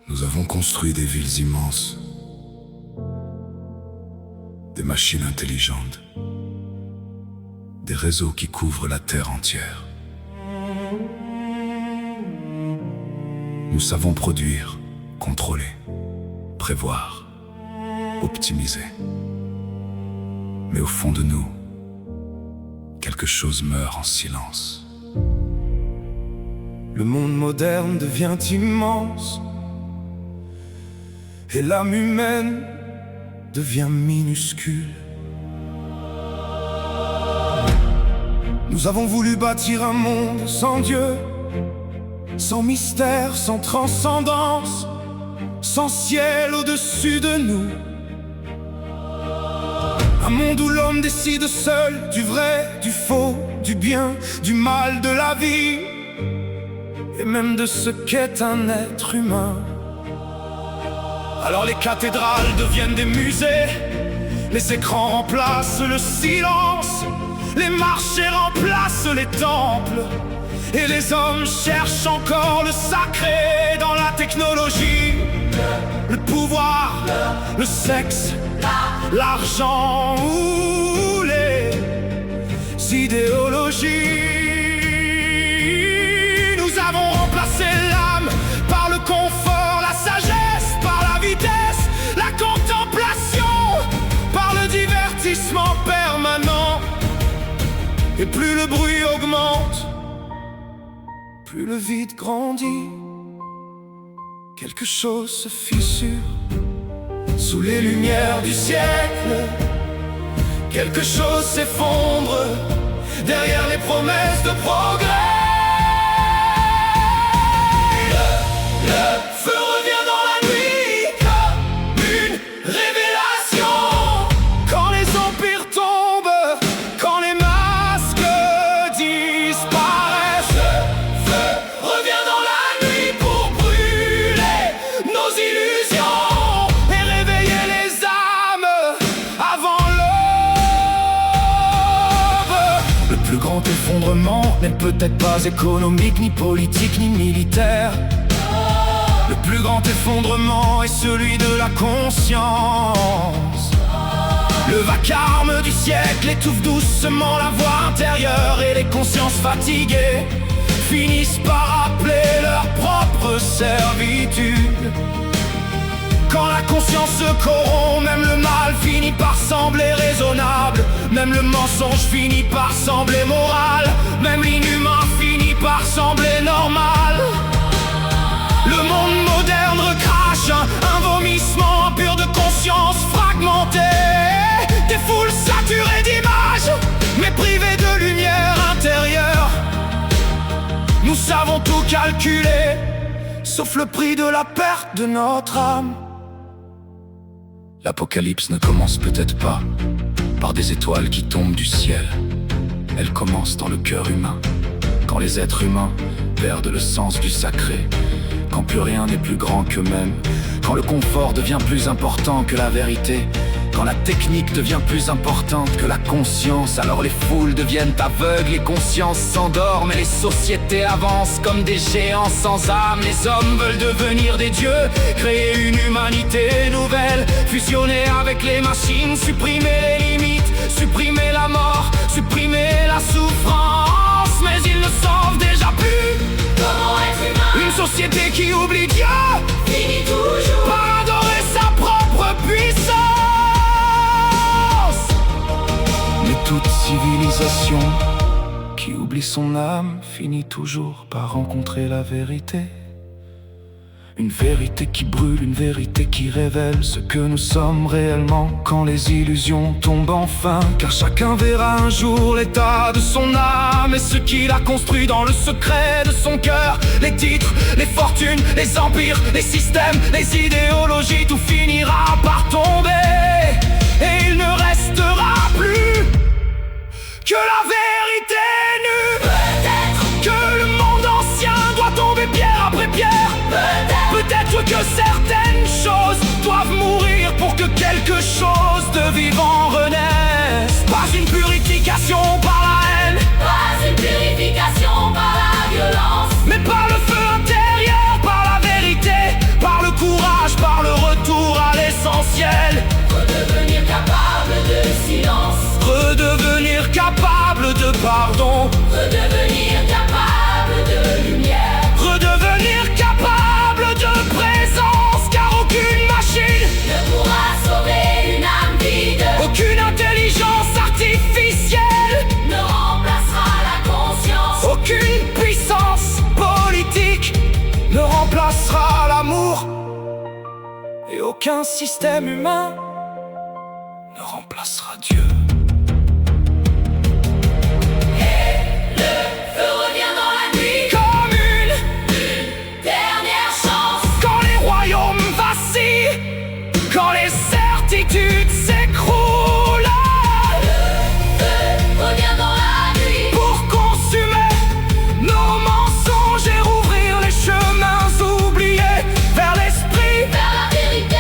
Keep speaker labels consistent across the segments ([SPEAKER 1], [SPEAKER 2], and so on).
[SPEAKER 1] Nous avons construit des villes immenses, des machines intelligentes, des réseaux qui couvrent la terre entière. Nous savons produire, contrôler, prévoir, optimiser. Mais au fond de nous, quelque chose meurt en silence.
[SPEAKER 2] Le monde moderne devient immense et l'âme humaine devient minuscule. Nous avons voulu bâtir un monde sans Dieu, sans mystère, sans transcendance, sans ciel au-dessus de nous. Un monde où l'homme décide seul du vrai, du faux, du bien, du mal, de la vie, et même de ce qu'est un être humain. Alors les cathédrales deviennent des musées, les écrans remplacent le silence, les marchés remplacent les temples, et les hommes cherchent encore le sacré dans la technologie, le pouvoir, le sexe, l'argent ou les idéologies. Nous avons remplacé l'âme par le confort, la sagesse, par la vitesse, la contemplation, par le divertissement permanent. Et plus le bruit augmente, plus le vide grandit. Quelque chose se fissure sous les lumières du siècle. Quelque chose s'effondre derrière les promesses de progrès. Le feu revient dans la nuit comme une révélation. Quand les empires tombent, quand les masques disparaissent, le feu revient dans la nuit pour brûler nos illusions et réveiller les âmes avant l'aube. Le plus grand effondrement n'est peut-être pas économique, ni politique, ni militaire. Le plus grand effondrement est celui de la conscience. Le vacarme du siècle étouffe doucement la voix intérieure, et les consciences fatiguées finissent par rappeler leur propre servitude. Quand la conscience se corrompt, même le mal finit par sembler raisonnable. Même le mensonge finit par sembler moral. Même l'inhumain finit par sembler normal. Le monde moderne recrache un vomissement impur de conscience fragmentée. Des foules saturées d'images, mais privées de lumière intérieure. Nous savons tout calculer, sauf le prix de la perte de notre âme. L'apocalypse ne commence peut-être pas par des étoiles qui tombent du ciel. Elle commence dans le cœur humain, quand les êtres humains perdent le sens du sacré, quand plus rien n'est plus grand qu'eux-mêmes, quand le confort devient plus important que la vérité, quand la technique devient plus importante que la conscience. Alors les foules deviennent aveugles, les consciences s'endorment et les sociétés avancent comme des géants sans âme. Les hommes veulent devenir des dieux, créer une humanité nouvelle, fusionner avec les machines, supprimer les limites, supprimer la mort, supprimer la souffrance. Mais ils ne savent déjà plus
[SPEAKER 3] comment être humain.
[SPEAKER 2] Une société qui oublie Dieu
[SPEAKER 3] Finit toujours
[SPEAKER 2] par adorer sa propre puissance. Mais toute civilisation qui oublie son âme finit toujours par rencontrer la vérité. Une vérité qui brûle, une vérité qui révèle ce que nous sommes réellement quand les illusions tombent enfin. Car chacun verra un jour l'état de son âme et ce qu'il a construit dans le secret de son cœur. Les titres, les fortunes, les empires, les systèmes, les idéologies, tout finira par tomber. Et il ne restera plus que la vérité nue.
[SPEAKER 3] peut-être,
[SPEAKER 2] Que le monde ancien doit tomber pierre après pierre. Peut-être que certaines choses doivent mourir pour que quelque chose de vivant renaisse. Pas une purification par la haine,
[SPEAKER 3] pas une purification par la violence,
[SPEAKER 2] mais par le feu intérieur, par la vérité, par le aucun système humain ne remplacera Dieu.
[SPEAKER 3] Feu revient dans la nuit
[SPEAKER 2] Comme une
[SPEAKER 3] dernière chance.
[SPEAKER 2] quand les royaumes vacillent, quand les certitudes s'écroulent,
[SPEAKER 3] Revient dans la nuit
[SPEAKER 2] pour consumer nos mensonges et rouvrir les chemins oubliés vers l'esprit,
[SPEAKER 3] vers la vérité.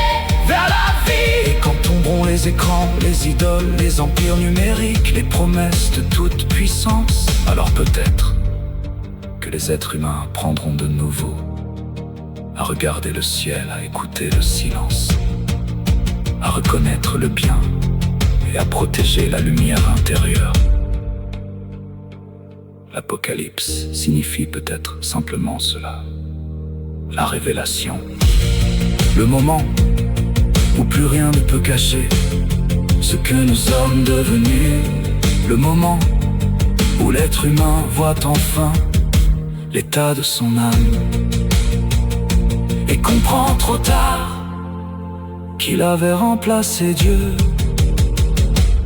[SPEAKER 2] vers la vie. Et quand tomberont les écrans, les idoles, les empires numériques, les promesses de toute puissance, alors peut-être que les êtres humains apprendront de nouveau à regarder le ciel, à écouter le silence, à reconnaître le bien et à protéger la lumière intérieure. L'Apocalypse signifie peut-être simplement cela, la révélation. Le moment où plus rien ne peut cacher ce que nous sommes devenus. Le moment où l'être humain voit enfin l'état de son âme et comprend trop tard qu'il avait remplacé Dieu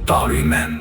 [SPEAKER 2] par lui-même.